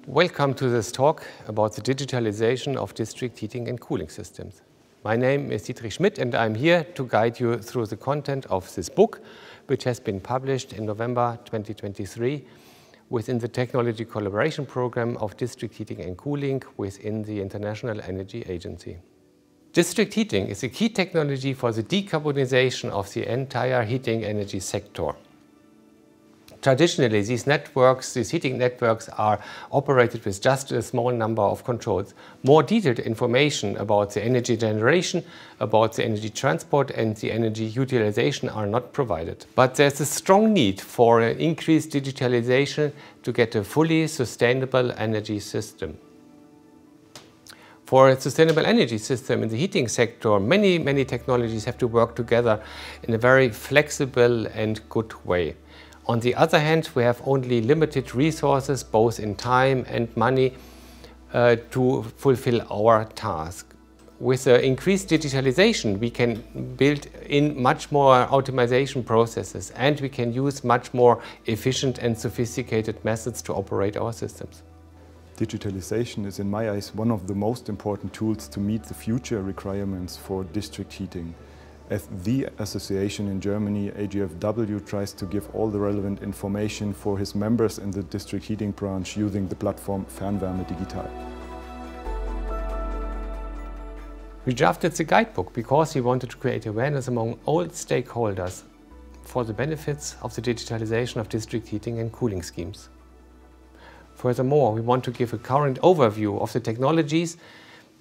Welcome to this talk about the digitalization of district heating and cooling systems. My name is Dietrich Schmidt and I'm here to guide you through the content of this book, which has been published in November 2023 within the Technology Collaboration Program of District Heating and Cooling within the International Energy Agency. District heating is a key technology for the decarbonization of the entire heating energy sector. Traditionally, these heating networks are operated with just a small number of controls. More detailed information about the energy generation, about the energy transport and the energy utilization are not provided. But there's a strong need for an increased digitalization to get a fully sustainable energy system. For a sustainable energy system in the heating sector, many technologies have to work together in a very flexible and good way. On the other hand, we have only limited resources, both in time and money, to fulfill our task. With increased digitalization, we can build in much more optimization processes and we can use much more efficient and sophisticated methods to operate our systems. Digitalization is, in my eyes, one of the most important tools to meet the future requirements for district heating. As the association in Germany, AGFW, tries to give all the relevant information for his members in the district heating branch using the platform Fernwärme Digital. We drafted the guidebook because we wanted to create awareness among all stakeholders for the benefits of the digitalization of district heating and cooling schemes. Furthermore, we want to give a current overview of the technologies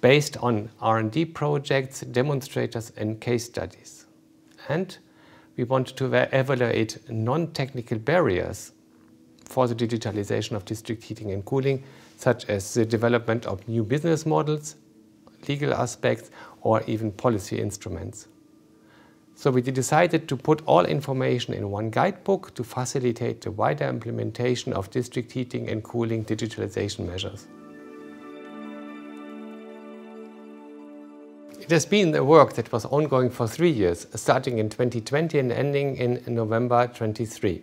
based on R&D projects, demonstrators and case studies. And we want to evaluate non-technical barriers for the digitalization of district heating and cooling, such as the development of new business models, legal aspects or even policy instruments. So we decided to put all information in one guidebook to facilitate the wider implementation of district heating and cooling digitalization measures. It has been a work that was ongoing for 3 years, starting in 2020 and ending in November 2023.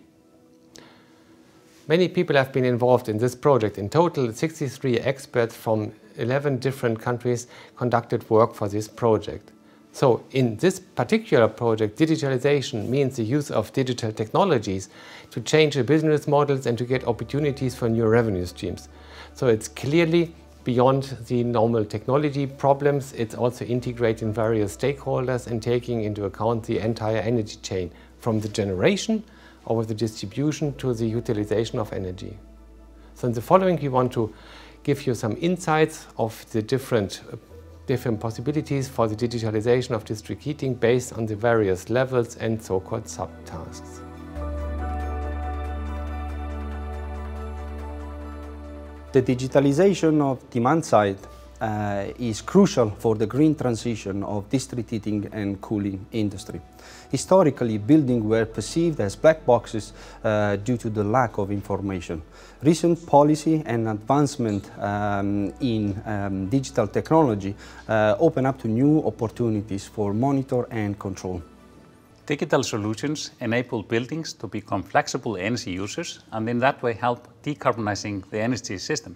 Many people have been involved in this project. In total, 63 experts from 11 different countries conducted work for this project. So in this particular project, digitalization means the use of digital technologies to change the business models and to get opportunities for new revenue streams. So it's clearly beyond the normal technology problems. It's also integrating various stakeholders and taking into account the entire energy chain, from the generation over the distribution to the utilization of energy. So in the following, we want to give you some insights of the different possibilities for the digitalization of district heating based on the various levels and so-called subtasks. The digitalization of demand side is crucial for the green transition of district heating and cooling industry. Historically, buildings were perceived as black boxes due to the lack of information. Recent policy and advancement in digital technology open up to new opportunities for monitor and control. Digital solutions enable buildings to become flexible energy users and in that way help decarbonizing the energy system.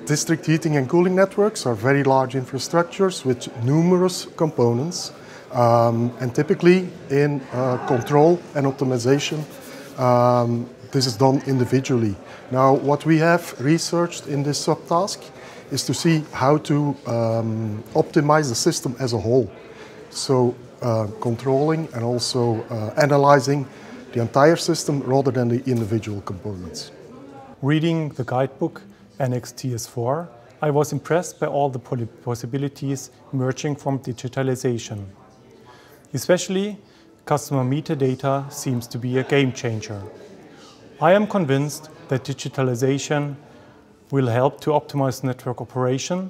District heating and cooling networks are very large infrastructures with numerous components and typically in control and optimization this is done individually. Now what we have researched in this subtask is to see how to optimize the system as a whole. So controlling and also analyzing the entire system rather than the individual components. Reading the guidebook Annex TS4, I was impressed by all the possibilities emerging from digitalization. Especially, customer meter data seems to be a game changer. I am convinced that digitalization will help to optimize network operation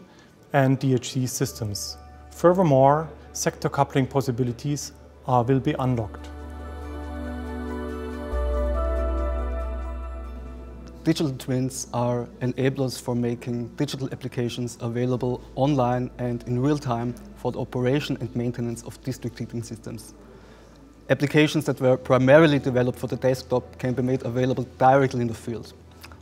and DHC systems. Furthermore, sector coupling possibilities will be unlocked. Digital twins are enablers for making digital applications available online and in real time for the operation and maintenance of district heating systems. Applications that were primarily developed for the desktop can be made available directly in the field.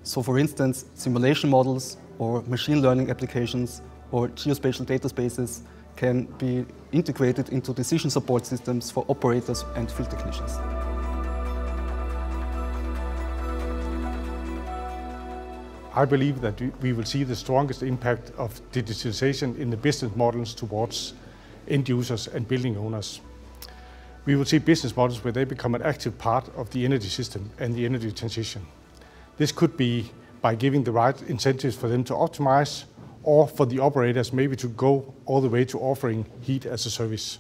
So for instance, simulation models or machine learning applications or geospatial databases can be integrated into decision support systems for operators and field technicians. I believe that we will see the strongest impact of digitalization in the business models towards end users and building owners. We will see business models where they become an active part of the energy system and the energy transition. This could be by giving the right incentives for them to optimize, or for the operators maybe to go all the way to offering heat as a service.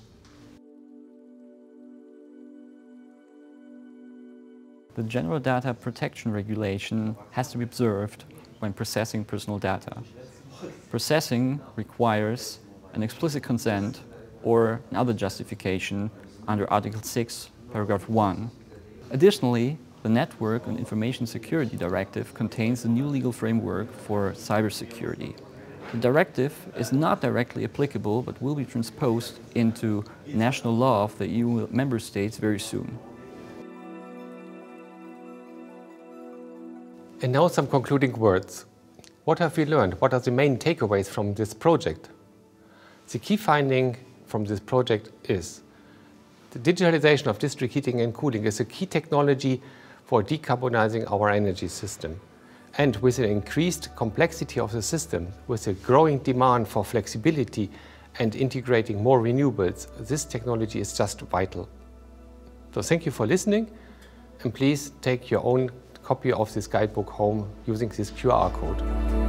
The General Data Protection Regulation has to be observed when processing personal data. Processing requires an explicit consent or another justification under Article 6, Paragraph 1. Additionally, the Network and Information Security Directive contains a new legal framework for cybersecurity. The directive is not directly applicable, but will be transposed into national law of the EU member states very soon. And now some concluding words. What have we learned? What are the main takeaways from this project? The key finding from this project is the digitalization of district heating and cooling is a key technology for decarbonizing our energy system. And with an increased complexity of the system, with a growing demand for flexibility and integrating more renewables, this technology is just vital. So thank you for listening, and please take your own copy of this guidebook home using this QR code.